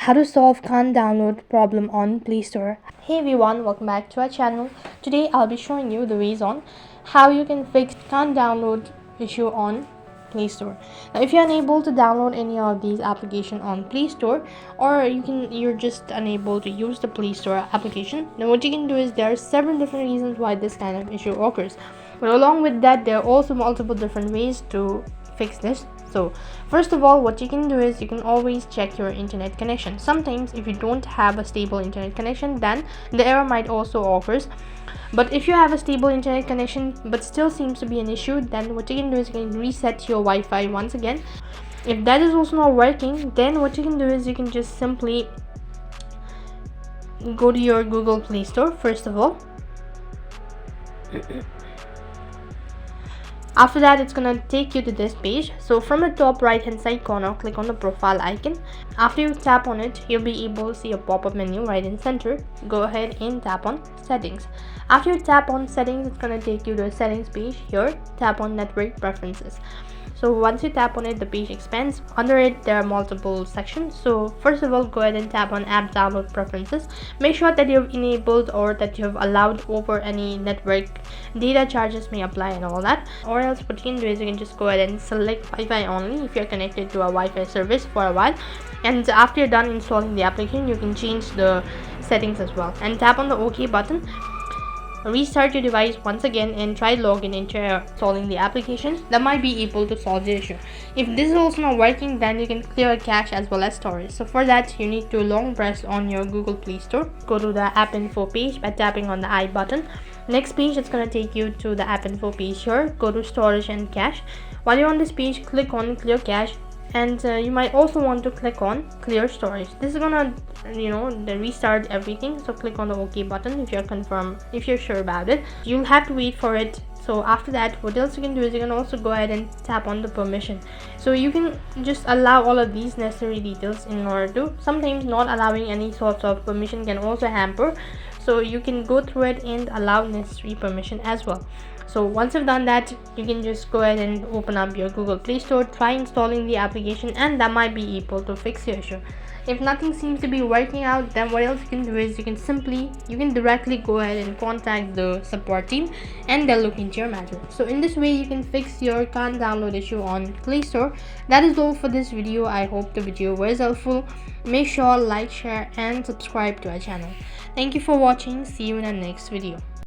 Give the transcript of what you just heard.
How to solve can't download problem on Play Store. Hey everyone, welcome back to our channel. Today I'll be showing you the ways on how you can fix can't download issue on Play Store. Now if you're unable to download any of these applications on Play Store, or you're just unable to use the Play Store application, then what you can do is there are several different reasons why this kind of issue occurs. But along with that, there are also multiple different ways to fix this. So first of all, what you can do is you can always check your internet connection. Sometimes if you don't have a stable internet connection, then the error might also occurs. But if you have a stable internet connection but still seems to be an issue, then what you can do is you can reset your Wi-Fi once again. If that is also not working, then what you can do is you can just simply go to your Google Play Store first of all. After that, it's gonna take you to this page. So from the top right hand side corner, click on the profile icon. After you tap on it, you'll be able to see a pop-up menu right in center. Go ahead and tap on settings. After you tap on settings, it's gonna take you to a settings page. Here, tap on network preferences. So once you tap on it, the page expands. Under it, there are multiple sections. So first of all, go ahead and tap on app download preferences. Make sure that you've enabled or that you've allowed over any network data charges may apply and all that. Or else what you can do is you can just go ahead and select Wi-Fi only if you're connected to a Wi-Fi service for a while. And after you're done installing the application, you can change the settings as well. And tap on the OK button. Restart your device once again and try login into installing the application. That might be able to solve the issue. If this is also not working, then you can clear cache as well as storage. So for that, you need to long press on your Google Play Store. Go to the app info page by tapping on the I button. Next page, it's going to take you to the app info page. Here, go to storage and cache. While you're on this page, click on clear cache. And you might also want to click on clear storage. This is gonna restart everything. So click on the OK button if you're sure about it. You'll have to wait for it. So after that, what else you can do is you can also go ahead and tap on the permission. So you can just allow all of these necessary details in order to. Sometimes not allowing any sorts of permission can also hamper. So you can go through it and allow necessary permission as well. So once you've done that, you can just go ahead and open up your Google Play Store, try installing the application, and that might be able to fix your issue. If nothing seems to be working out, then what else you can do is you can directly go ahead and contact the support team and they'll look into your matter. So in this way, you can fix your can't download issue on Play Store. That is all for this video. I hope the video was helpful. Make sure like, share, and subscribe to our channel. Thank you for watching. See you in the next video.